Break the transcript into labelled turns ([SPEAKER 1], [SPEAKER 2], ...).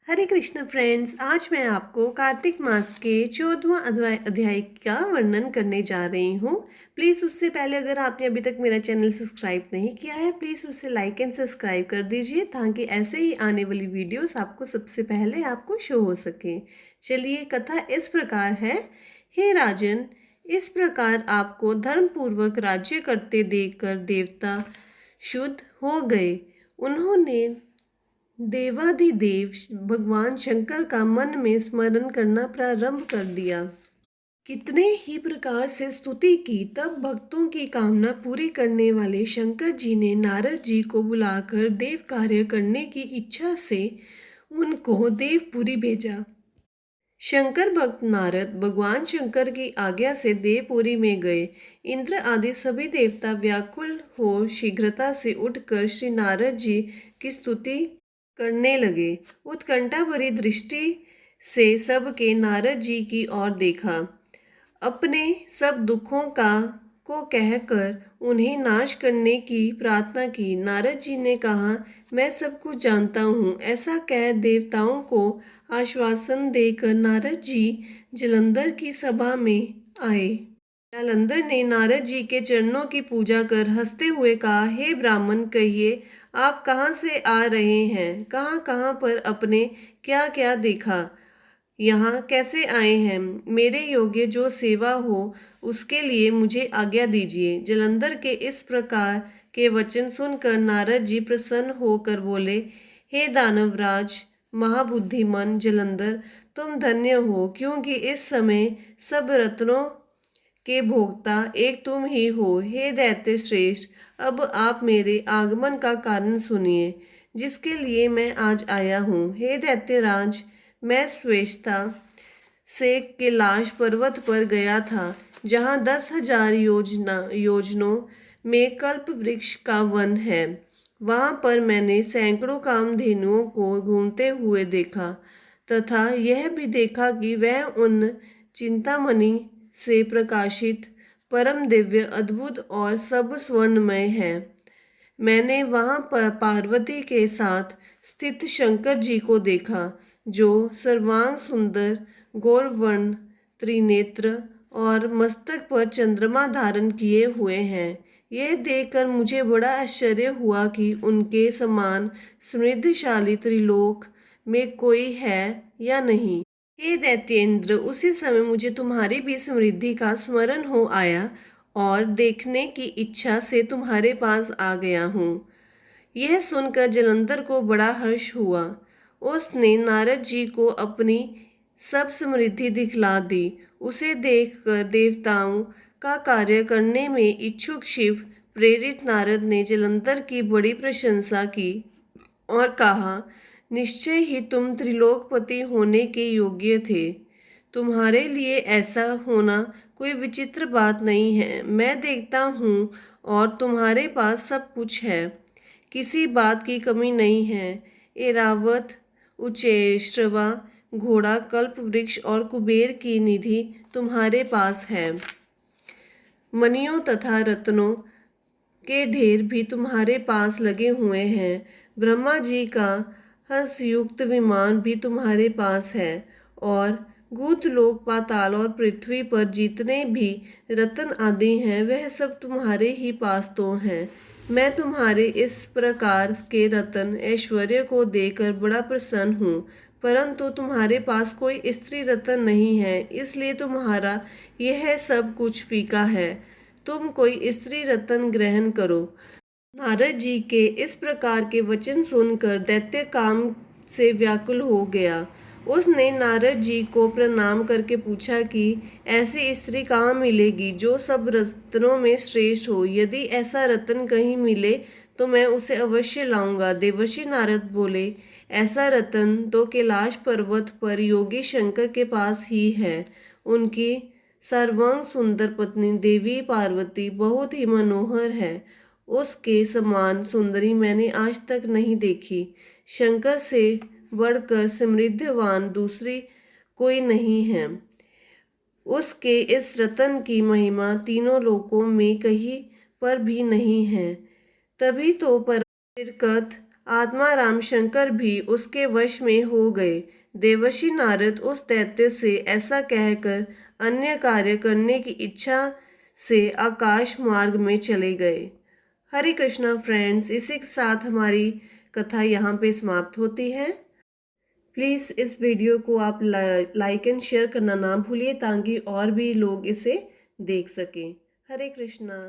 [SPEAKER 1] हरे Krishna friends, आज मैं आपको कार्तिक मास के 14वां अध्याय का वर्णन करने जा रही हूँ। प्लीज़ उससे पहले अगर आपने अभी तक मेरा चैनल सब्सक्राइब नहीं किया है, प्लीज़ उसे लाइक एंड सब्सक्राइब कर दीजिए ताकि ऐसे ही आने वाली वीडियोस आपको सबसे पहले आपको शो हो सके। चलिए, कथा इस प्रकार है। हे राजन, इस प्रकार आपको धर्मपूर्वक राज्य करते देखकर देवता शुद्ध हो गए। उन्होंने देवाधिदेव भगवान शंकर का मन में स्मरण करना प्रारंभ कर दिया। कितने ही प्रकार से स्तुति की, तब भक्तों की कामना पूरी करने वाले शंकर जी ने नारद जी को बुलाकर देव कार्य करने की इच्छा से उनको देवपुरी भेजा। शंकर भक्त नारद भगवान शंकर की आज्ञा से देवपुरी में गए। इंद्र आदि सभी देवता व्याकुल हो शीघ्रता से उठकर श्री नारद जी की स्तुति करने लगे। उत्कंठा भरी दृष्टि से सबके नारद जी की ओर देखा। अपने सब दुखों को कहकर उन्हें नाश करने की प्रार्थना की। नारद जी ने कहा, मैं सब कुछ जानता हूँ। ऐसा कह देवताओं को आश्वासन देकर नारद जी जलंधर की सभा में आए। जालंधर ने नारद जी के चरणों की पूजा कर हंसते हुए कहा, हे ब्राह्मण, कहिए आप कहाँ से आ रहे हैं? कहाँ कहाँ पर अपने क्या क्या देखा? यहाँ कैसे आए हैं? मेरे योग्य जो सेवा हो उसके लिए मुझे आज्ञा दीजिए। जलंधर के इस प्रकार के वचन सुनकर नारद जी प्रसन्न होकर बोले, हे दानवराज महाबुद्धिमान जलंधर, तुम धन्य हो, क्योंकि इस समय सब रत्नों के भोक्ता एक तुम ही हो। हे दैत्य श्रेष्ठ, अब आप मेरे आगमन का कारण सुनिए, जिसके लिए मैं आज आया हूँ। हे दैत्यराज, मैं स्वेच्छा से कैलाश पर्वत पर गया था, जहाँ 10,000 योजनों में कल्प वृक्ष का वन है। वहां पर मैंने सैकड़ों कामधेनुओं को घूमते हुए देखा, तथा यह भी देखा कि वह उन चिंतामणि से प्रकाशित परम दिव्य अद्भुत और सब स्वर्णमय है। मैंने वहां पर पार्वती के साथ स्थित शंकर जी को देखा, जो सर्वांग सुंदर, गौरवर्ण, त्रिनेत्र और मस्तक पर चंद्रमा धारण किए हुए हैं। यह देखकर मुझे बड़ा आश्चर्य हुआ कि उनके समान समृद्धशाली त्रिलोक में कोई है या नहीं। हे दैत्येंद्र, उसी समय मुझे तुम्हारी भी समृद्धि का स्मरण हो आया और देखने की इच्छा से तुम्हारे पास आ गया हूँ। यह सुनकर जलंधर को बड़ा हर्ष हुआ। उसने नारद जी को अपनी सब समृद्धि दिखला दी। उसे देखकर देवताओं का कार्य करने में इच्छुक शिव प्रेरित नारद ने जलंधर की बड़ी प्रशंसा की और कहा, निश्चय ही तुम त्रिलोकपति होने के योग्य थे। तुम्हारे लिए ऐसा होना कोई विचित्र बात नहीं है। मैं देखता हूँ और तुम्हारे पास सब कुछ है, किसी बात की कमी नहीं है। एरावत, उच्चैश्रवा, घोड़ा, कल्प वृक्ष और कुबेर की निधि तुम्हारे पास है। मणियों तथा रत्नों के ढेर भी तुम्हारे पास लगे हुए हैं। ब्रह्मा जी का हंसयुक्त विमान भी तुम्हारे पास है, और भूतलोक, पाताल और पृथ्वी पर जितने भी रत्न आदि हैं, वह सब तुम्हारे ही पास तो हैं। मैं तुम्हारे इस प्रकार के रत्न ऐश्वर्य को देखकर बड़ा प्रसन्न हूँ, परंतु तुम्हारे पास कोई स्त्री रत्न नहीं है, इसलिए तुम्हारा यह सब कुछ फीका है। तुम कोई स्त्री रत्न ग्रहण करो। नारद जी के इस प्रकार के वचन सुनकर दैत्य काम से व्याकुल हो गया। उसने नारद जी को प्रणाम करके पूछा कि ऐसी स्त्री कहाँ मिलेगी जो सब रत्नों में श्रेष्ठ हो। यदि ऐसा रत्न कहीं मिले तो मैं उसे अवश्य लाऊंगा। देवर्षि नारद बोले, ऐसा रत्न तो कैलाश पर्वत पर योगी शंकर के पास ही है। उनकी सर्वांग सुंदर पत्नी देवी पार्वती बहुत ही मनोहर है। उसके समान सुंदरी मैंने आज तक नहीं देखी। शंकर से बढ़कर समृद्धवान दूसरी कोई नहीं है। उसके इस रतन की महिमा तीनों लोकों में कहीं पर भी नहीं है। तभी तो पर आत्मा राम शंकर भी उसके वश में हो गए। देवर्षि नारद उस दैत्य से ऐसा कहकर अन्य कार्य करने की इच्छा से आकाश मार्ग में चले गए। हरे कृष्णा फ्रेंड्स, इसी के साथ हमारी कथा यहाँ पे समाप्त होती है। प्लीज़ इस वीडियो को आप लाइक एंड शेयर करना ना भूलिए ताकि और भी लोग इसे देख सकें। हरे कृष्णा।